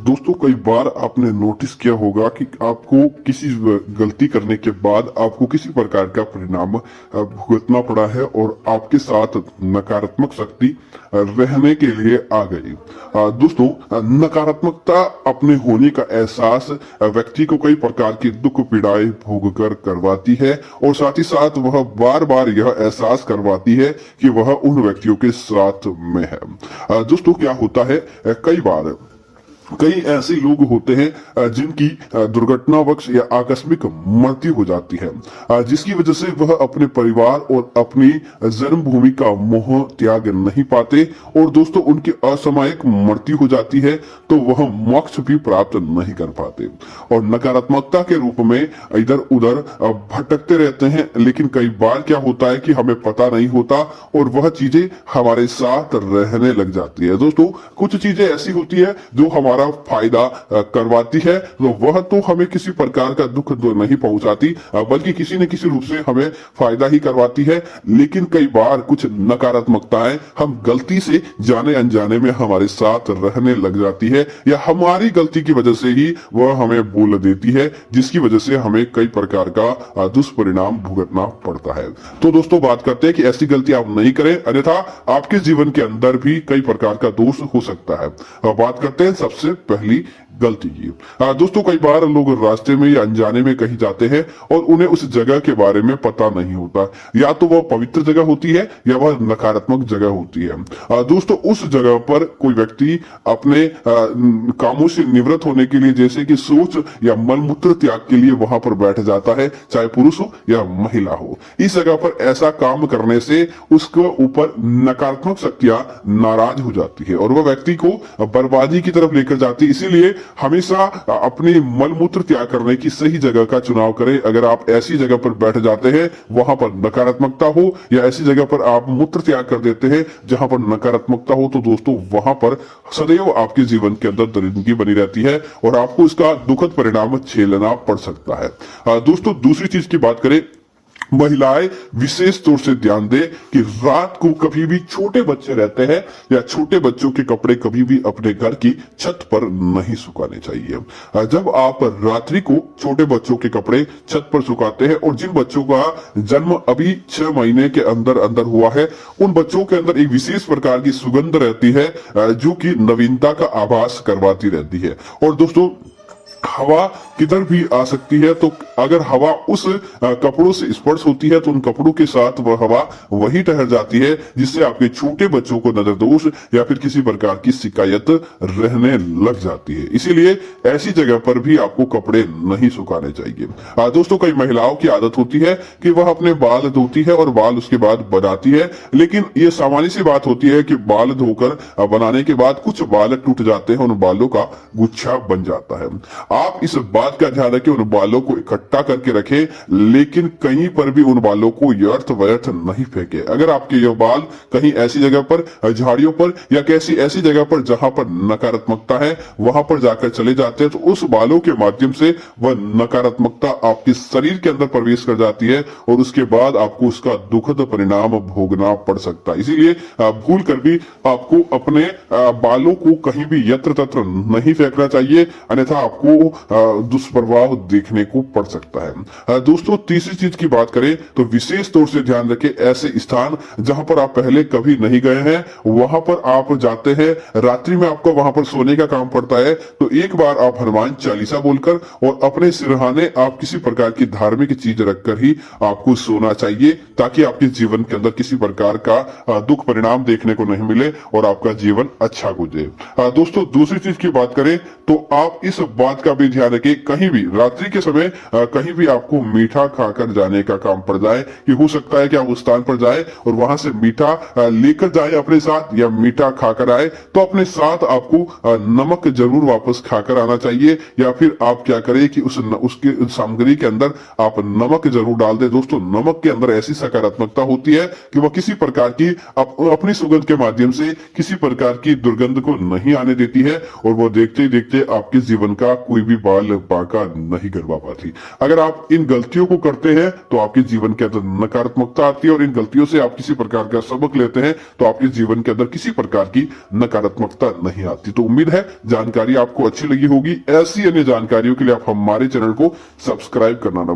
दोस्तों कई बार आपने नोटिस किया होगा कि आपको किसी गलती करने के बाद आपको किसी प्रकार का परिणाम भुगतना पड़ा है और आपके साथ नकारात्मक शक्ति रहने के लिए आ गई। दोस्तों नकारात्मकता अपने होने का एहसास व्यक्ति को कई प्रकार की दुख पीड़ाएं भोग कर करवाती है और साथ ही साथ वह बार बार यह एहसास करवाती है कि वह उन व्यक्तियों के साथ में है। दोस्तों क्या होता है, कई बार कई ऐसे लोग होते हैं जिनकी दुर्घटनावश या आकस्मिक मृत्यु हो जाती है, जिसकी वजह से वह अपने परिवार और अपनी जन्मभूमि का मोह त्याग नहीं पाते और दोस्तों उनकी असामयिक मृत्यु हो जाती है तो वह मोक्ष भी प्राप्त नहीं कर पाते और नकारात्मकता के रूप में इधर उधर भटकते रहते हैं। लेकिन कई बार क्या होता है कि हमें पता नहीं होता और वह चीजें हमारे साथ रहने लग जाती है। दोस्तों कुछ चीजें ऐसी होती है जो हमारा फायदा करवाती है, तो वह तो हमें किसी प्रकार का दुख तो नहीं पहुंचाती बल्कि किसी न किसी रूप से हमें फायदा ही करवाती है। लेकिन कई बार कुछ नकारात्मकताएं हम गलती से जाने अनजाने में हमारे साथ रहने लग जाती है या हमारी गलती की वजह से ही वह हमें बोल देती है, जिसकी वजह से हमें कई प्रकार का दुष्परिणाम भुगतना पड़ता है। तो दोस्तों बात करते हैं कि ऐसी गलती आप नहीं करें, अन्यथा आपके जीवन के अंदर भी कई प्रकार का दोष हो सकता है। बात करते हैं सबसे पहली गलती की। दोस्तों कई बार लोग रास्ते में या अनजाने में कहीं जाते हैं और उन्हें उस जगह के बारे में पता नहीं होता, या तो वह पवित्र जगह होती है या वह नकारात्मक जगह होती है। दोस्तों उस जगह पर कोई व्यक्ति अपने कामों से निवृत्त होने के लिए, जैसे कि शौच या मलमूत्र त्याग के लिए वहां पर बैठ जाता है, चाहे पुरुष हो या महिला हो। इस जगह पर ऐसा काम करने से उसके ऊपर नकारात्मक शक्तियां नाराज हो जाती है और वह व्यक्ति को बर्बादी की तरफ लेकर जाती है। इसीलिए हमेशा अपने मलमूत्र त्याग करने की सही जगह का चुनाव करें। अगर आप ऐसी जगह पर बैठ जाते हैं वहां पर नकारात्मकता हो, या ऐसी जगह पर आप मूत्र त्याग कर देते हैं जहां पर नकारात्मकता हो, तो दोस्तों वहां पर सदैव आपके जीवन के अंदर दरिद्रता बनी रहती है और आपको इसका दुखद परिणाम झेलना पड़ सकता है। दोस्तों दूसरी चीज की बात करें, महिलाएं विशेष तौर से ध्यान दें कि रात को कभी भी छोटे बच्चे रहते हैं या छोटे बच्चों के कपड़े कभी भी अपने घर की छत पर नहीं सुखाने चाहिए। जब आप रात्रि को छोटे बच्चों के कपड़े छत पर सुखाते हैं और जिन बच्चों का जन्म अभी 6 महीने के अंदर अंदर हुआ है, उन बच्चों के अंदर एक विशेष प्रकार की सुगंध रहती है जो कि नवीनता का आभास करवाती रहती है। और दोस्तों हवा किधर भी आ सकती है, तो अगर हवा उस कपड़ों से स्पर्श होती है तो उन कपड़ों के साथ वह हवा वही ठहर जाती है, जिससे आपके छोटे बच्चों को नजर दोष या फिर किसी प्रकार की शिकायत रहने लग जाती है। इसीलिए ऐसी जगह पर भी आपको कपड़े नहीं सुखाने चाहिए। दोस्तों कई महिलाओं की आदत होती है कि वह अपने बाल धोती है और बाल उसके बाद बनाती है, लेकिन ये सामान्य सी बात होती है कि बाल धोकर बनाने के बाद कुछ बाल टूट जाते हैं, उन बालों का गुच्छा बन जाता है। आप इस बात का ध्यान रखें, उन बालों को इकट्ठा करके रखें, लेकिन कहीं पर भी उन बालों को व्यर्थ व्यर्थ नहीं फेंके। अगर आपके ये बाल कहीं ऐसी जगह पर, झाड़ियों पर या कैसी ऐसी जगह पर जहां पर नकारात्मकता है वहां पर जाकर चले जाते हैं, तो उस बालों के माध्यम से वह नकारात्मकता आपके शरीर के अंदर प्रवेश कर जाती है और उसके बाद आपको उसका दुखद परिणाम भोगना पड़ सकता है। इसीलिए भूल कर भी आपको अपने बालों को कहीं भी यत्र तत्र नहीं फेंकना चाहिए, अन्यथा आपको दुष्प्रभाव देखने को पड़ सकता है। दोस्तों तीसरी चीज की बात करें तो विशेष तौर से ध्यान रखें, ऐसे स्थान जहां पर आप पहले कभी नहीं गए हैं वहां पर आप जाते हैं, रात्रि में आपको वहां पर सोने का काम पड़ता है, तो एक बार आप हनुमान चालीसा बोलकर और अपने सिरहाने आप किसी प्रकार की धार्मिक चीज रखकर ही आपको सोना चाहिए, ताकि आपके जीवन के अंदर किसी प्रकार का दुख परिणाम देखने को नहीं मिले और आपका जीवन अच्छा गुजरे। दोस्तों दूसरी चीज की बात करें तो आप इस बात का भी ध्यान रखें, कहीं भी रात्रि के समय कहीं भी आपको मीठा खाकर जाने का काम पड़ जाए, कि हो सकता है कि आप उस स्थान पर जाए और वहां से मीठा लेकर जाए अपने साथ या मीठा खाकर आए, तो अपने साथ आपको नमक जरूर वापस खाकर आना चाहिए, या फिर आप क्या करें कि उसके सामग्री के अंदर आप नमक जरूर डाल दें। दोस्तों नमक के अंदर ऐसी सकारात्मकता होती है कि वह किसी प्रकार की अपनी सुगंध के माध्यम से किसी प्रकार की दुर्गंध को नहीं आने देती है और वह देखते ही देखते आपके जीवन का कोई भी बाल बांका नहीं करवा पाती। अगर आप इन गलतियों को करते हैं तो आपके जीवन के अंदर नकारात्मकता आती है, और इन गलतियों से आप किसी प्रकार का सबक लेते हैं तो आपके जीवन के अंदर किसी प्रकार की नकारात्मकता नहीं आती। तो उम्मीद है जानकारी आपको अच्छी लगी होगी। ऐसी अन्य जानकारियों के लिए आप हमारे चैनल को सब्सक्राइब करना ना